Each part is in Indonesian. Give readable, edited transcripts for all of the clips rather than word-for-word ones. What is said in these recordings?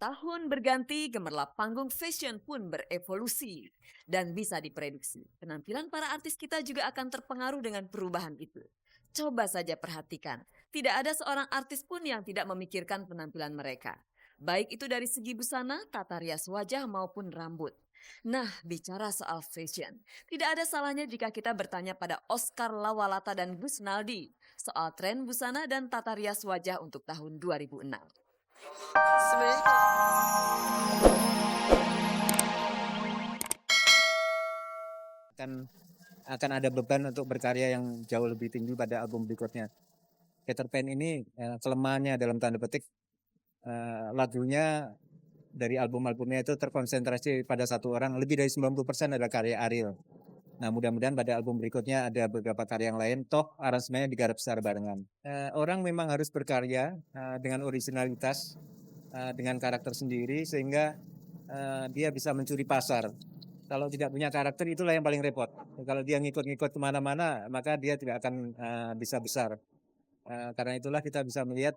Tahun berganti, gemerlap panggung fashion pun berevolusi. Dan bisa diprediksi, penampilan para artis kita juga akan terpengaruh dengan perubahan itu. Coba saja perhatikan, tidak ada seorang artis pun yang tidak memikirkan penampilan mereka. Baik itu dari segi busana, tata rias wajah maupun rambut. Nah, bicara soal fashion, tidak ada salahnya jika kita bertanya pada Oscar Lawalata dan Gus Naldi soal tren busana dan tata rias wajah untuk tahun 2006. Sebenarnya akan ada beban untuk berkarya yang jauh lebih tinggi pada album berikutnya. Peter Pan ini kelemahannya dalam tanda petik lagunya dari album-albumnya itu terkonsentrasi pada satu orang, lebih dari 90% adalah karya Ariel. Nah, mudah-mudahan pada album berikutnya ada beberapa karya yang lain, toh aransemennya digarap secara barengan. Orang memang harus berkarya dengan originalitas, dengan karakter sendiri, sehingga dia bisa mencuri pasar. Kalau tidak punya karakter, itulah yang paling repot. Kalau dia ngikut-ngikut kemana-mana, maka dia tidak akan bisa besar. Karena itulah kita bisa melihat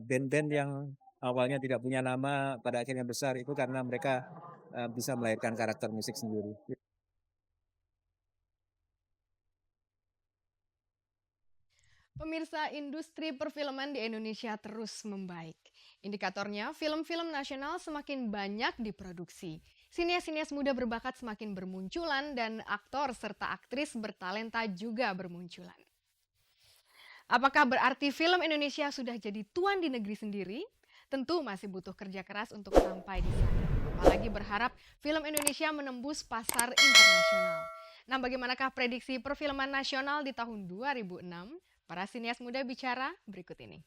band-band yang awalnya tidak punya nama, pada akhirnya besar, itu karena mereka bisa melahirkan karakter musik sendiri. Pemirsa, industri perfilman di Indonesia terus membaik. Indikatornya, film-film nasional semakin banyak diproduksi. Sinias-sinias muda berbakat semakin bermunculan dan aktor serta aktris bertalenta juga bermunculan. Apakah berarti film Indonesia sudah jadi tuan di negeri sendiri? Tentu masih butuh kerja keras untuk sampai di sana. Apalagi berharap film Indonesia menembus pasar internasional. Nah, bagaimanakah prediksi perfilman nasional di tahun 2006? Para sinias muda bicara berikut ini.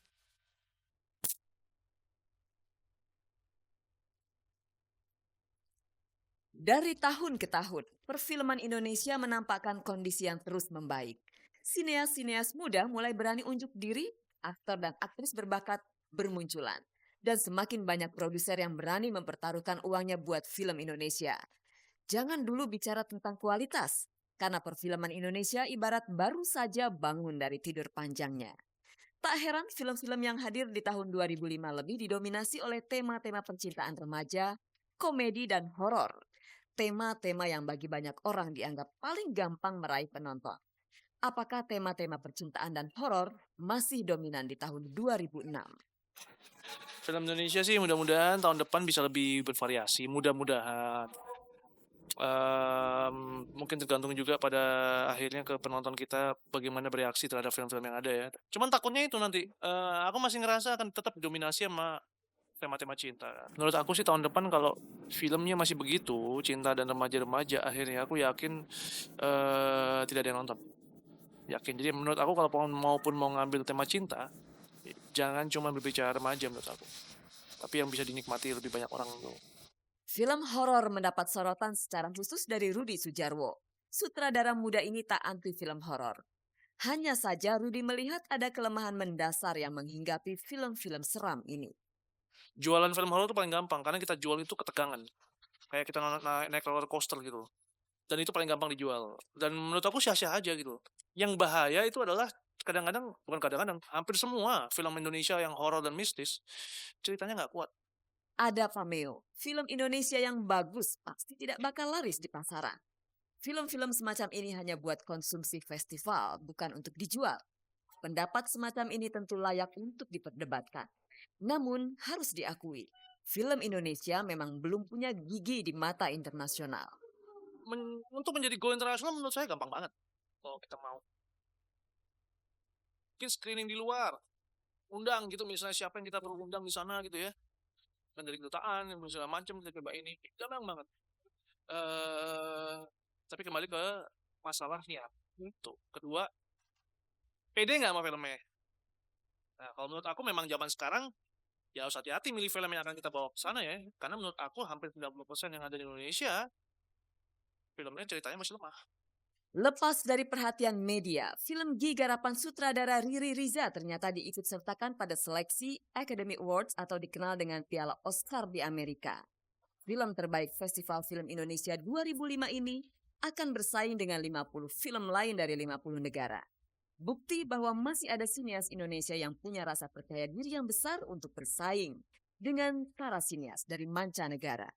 Dari tahun ke tahun, perfilman Indonesia menampakkan kondisi yang terus membaik. Sineas-sineas muda mulai berani unjuk diri, aktor dan aktris berbakat bermunculan. Dan semakin banyak produser yang berani mempertaruhkan uangnya buat film Indonesia. Jangan dulu bicara tentang kualitas, karena perfilman Indonesia ibarat baru saja bangun dari tidur panjangnya. Tak heran film-film yang hadir di tahun 2005 lebih didominasi oleh tema-tema percintaan remaja, komedi, dan horor. Tema-tema yang bagi banyak orang dianggap paling gampang meraih penonton. Apakah tema-tema percintaan dan horor masih dominan di tahun 2006? film Indonesia sih mudah-mudahan tahun depan bisa lebih bervariasi. Mudah-mudahan. Mungkin tergantung juga pada akhirnya ke penonton kita bagaimana bereaksi terhadap film-film yang ada ya. Cuman takutnya itu nanti aku masih ngerasa akan tetap didominasi sama tema-tema cinta. Menurut aku sih tahun depan kalau filmnya masih begitu, cinta dan remaja-remaja, akhirnya aku yakin tidak ada yang nonton. Yakin. Jadi menurut aku kalau maupun mau ngambil tema cinta, jangan cuma berbicara remaja menurut aku. Tapi yang bisa dinikmati lebih banyak orang tuh. Film horor mendapat sorotan secara khusus dari Rudi Sudjarwo. Sutradara muda ini tak anti film horor. Hanya saja Rudi melihat ada kelemahan mendasar yang menghinggapi film-film seram ini. Jualan film horor itu paling gampang karena kita jual itu ketegangan. Kayak kita naik roller coaster gitu. Dan itu paling gampang dijual. Dan menurut aku sia-sia aja gitu. Yang bahaya itu adalah hampir semua film Indonesia yang horor dan mistis ceritanya nggak kuat. Ada cameo, film Indonesia yang bagus pasti tidak bakal laris di pasaran. Film-film semacam ini hanya buat konsumsi festival, bukan untuk dijual. Pendapat semacam ini tentu layak untuk diperdebatkan. Namun harus diakui, film Indonesia memang belum punya gigi di mata internasional. Untuk menjadi go internasional menurut saya gampang banget. Kalau kita mau. Mungkin screening di luar. Undang gitu misalnya siapa yang kita perlu undang di sana gitu ya. Dan dari kedutaan, misalnya macam kita coba ini. Gampang banget. Tapi kembali ke masalah niat. Itu. Kedua, pede nggak sama filmnya? Nah, kalau menurut aku memang zaman sekarang ya harus hati-hati milih film yang akan kita bawa ke sana ya. Karena menurut aku hampir 90% yang ada di Indonesia filmnya ceritanya masih lemah. Lepas dari perhatian media, film Gi garapan sutradara Riri Riza ternyata diikutsertakan pada seleksi Academy Awards atau dikenal dengan Piala Oscar di Amerika. Film terbaik Festival Film Indonesia 2005 ini akan bersaing dengan 50 film lain dari 50 negara. Bukti bahwa masih ada sinias Indonesia yang punya rasa percaya diri yang besar untuk bersaing. dengan para sinias dari mancanegara.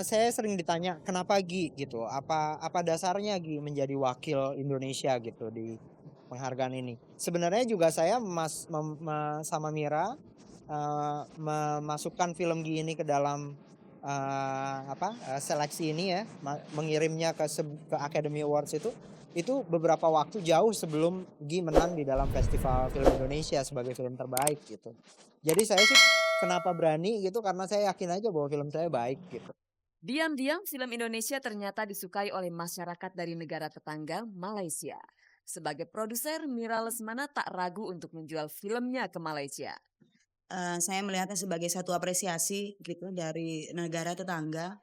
Saya sering ditanya kenapa Gi gitu, apa dasarnya Gi menjadi wakil Indonesia gitu di penghargaan ini. Sebenarnya juga saya sama Mira memasukkan film Gi ini ke dalam seleksi ini ya, mengirimnya ke Academy Awards itu beberapa waktu jauh sebelum Gi menang di dalam Festival Film Indonesia sebagai film terbaik gitu. Jadi saya sih kenapa berani gitu karena saya yakin aja bahwa film saya baik gitu. Diam-diam film Indonesia ternyata disukai oleh masyarakat dari negara tetangga Malaysia. Sebagai produser, Mira Lesmana tak ragu untuk menjual filmnya ke Malaysia. Saya melihatnya sebagai satu apresiasi gitu dari negara tetangga.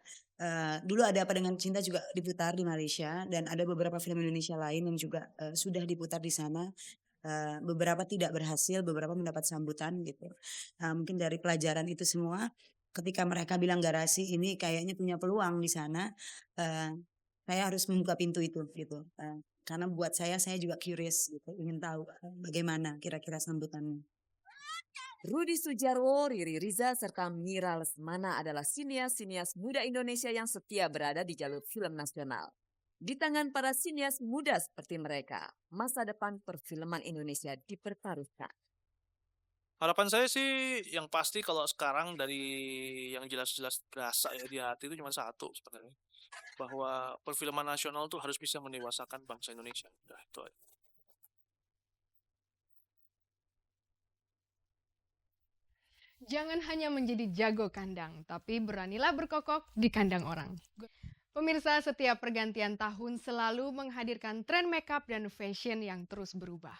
Dulu Ada Apa Dengan Cinta juga diputar di Malaysia dan ada beberapa film Indonesia lain yang juga sudah diputar di sana. Beberapa tidak berhasil, beberapa mendapat sambutan gitu. Mungkin dari pelajaran itu semua, ketika mereka bilang Garasi ini kayaknya punya peluang di sana, saya harus membuka pintu itu gitu. Karena buat saya juga curious gitu, ingin tahu bagaimana kira-kira sambutannya. Rudi Sudjarwo, Riri Riza, serta Mira Lesmana adalah sinias-sinias muda Indonesia yang setia berada di jalur film nasional. Di tangan para sinias muda seperti mereka, masa depan perfilman Indonesia dipertaruhkan. Harapan saya sih yang pasti kalau sekarang dari yang jelas-jelas berasa ya di hati itu cuma satu sebenarnya. Bahwa perfilman nasional tuh harus bisa mendewasakan bangsa Indonesia. Udah itu aja. Jangan hanya menjadi jago kandang, tapi beranilah berkokok di kandang orang. Pemirsa, setiap pergantian tahun selalu menghadirkan tren makeup dan fashion yang terus berubah.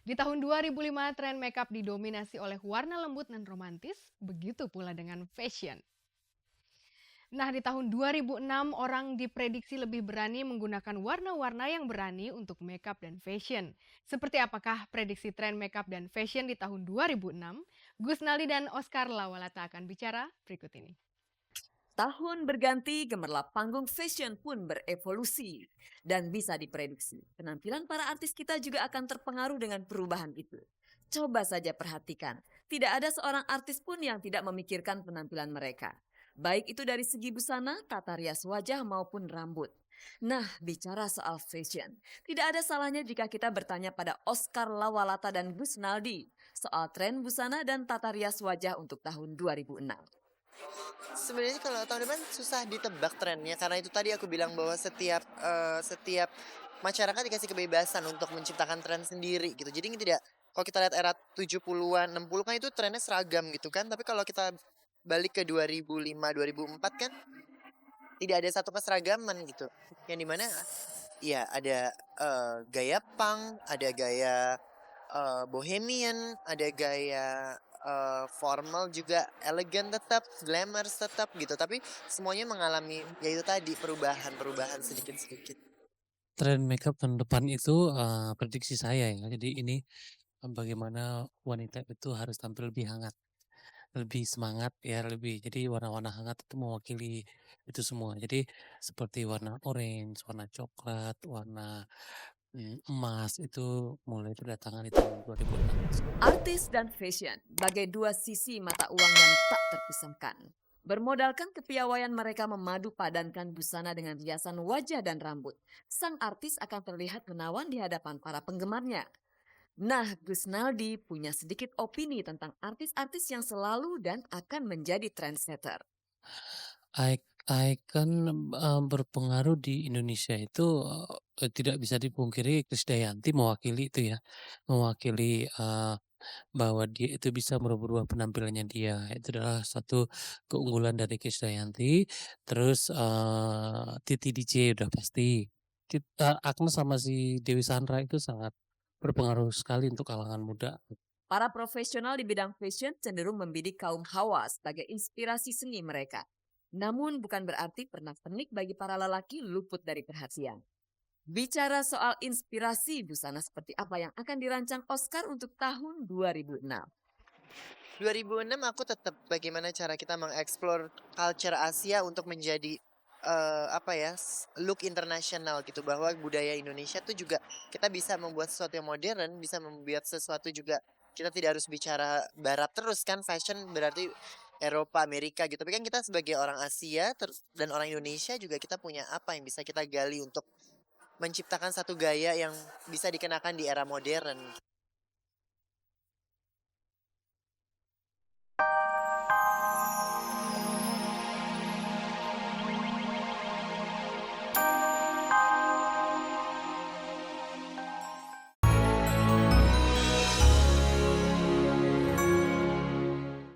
Di tahun 2005, tren makeup didominasi oleh warna lembut dan romantis, begitu pula dengan fashion. Nah, di tahun 2006, orang diprediksi lebih berani menggunakan warna-warna yang berani untuk makeup dan fashion. Seperti apakah prediksi tren makeup dan fashion di tahun 2006? Gus Naldi dan Oscar Lawalata akan bicara berikut ini. Tahun berganti, gemerlap panggung fashion pun berevolusi. Dan bisa diprediksi, penampilan para artis kita juga akan terpengaruh dengan perubahan itu. Coba saja perhatikan, tidak ada seorang artis pun yang tidak memikirkan penampilan mereka. Baik itu dari segi busana, tata rias wajah maupun rambut. Nah, bicara soal fashion, tidak ada salahnya jika kita bertanya pada Oscar Lawalata dan Gus Naldi soal tren busana dan tata rias wajah untuk tahun 2006. Sebenarnya kalau tahun depan susah ditebak trennya karena itu tadi aku bilang bahwa setiap masyarakat dikasih kebebasan untuk menciptakan tren sendiri gitu. Jadi ini tidak, kalau kita lihat era 70-an, 60 kan itu trennya seragam gitu kan. Tapi kalau kita balik ke 2005, 2004 kan tidak ada satu keseragaman gitu. Yang dimana ya ada gaya punk, ada gaya bohemian, ada gaya formal juga, elegan tetap, glamour tetap gitu. Tapi semuanya mengalami yaitu tadi perubahan sedikit-sedikit. Tren makeup tahun depan itu prediksi saya ya. Jadi ini bagaimana wanita itu harus tampil lebih hangat, lebih semangat ya, jadi warna-warna hangat itu mewakili itu semua. Jadi seperti warna orange, warna coklat, warna emas itu mulai berdatangan di tahun 2006. Artis dan fashion, bagai dua sisi mata uang yang tak terpisahkan. Bermodalkan kepiawaian mereka memadu padankan busana dengan riasan wajah dan rambut, sang artis akan terlihat menawan di hadapan para penggemarnya. Nah, Gus Naldi punya sedikit opini tentang artis-artis yang selalu dan akan menjadi trendsetter. Icon berpengaruh di Indonesia itu tidak bisa dipungkiri Krisdayanti mewakili itu ya, mewakili bahwa dia itu bisa merubah penampilannya dia. Itu adalah satu keunggulan dari Krisdayanti. Terus Titi DJ udah pasti. Agnes sama si Dewi Sandra itu sangat berpengaruh sekali untuk kalangan muda. Para profesional di bidang fashion cenderung membidik kaum hawa sebagai inspirasi seni mereka. Namun bukan berarti pernak-pernik bagi para lelaki luput dari perhatian. Bicara soal inspirasi busana seperti apa yang akan dirancang Oscar untuk tahun 2006. 2006 aku tetap bagaimana cara kita mengeksplor culture Asia untuk menjadi look internasional gitu, bahwa budaya Indonesia tuh juga kita bisa membuat sesuatu yang modern, bisa membuat sesuatu juga kita tidak harus bicara barat terus kan. Fashion berarti Eropa, Amerika gitu. Tapi kan kita sebagai orang Asia dan orang Indonesia juga kita punya apa yang bisa kita gali untuk menciptakan satu gaya yang bisa dikenakan di era modern.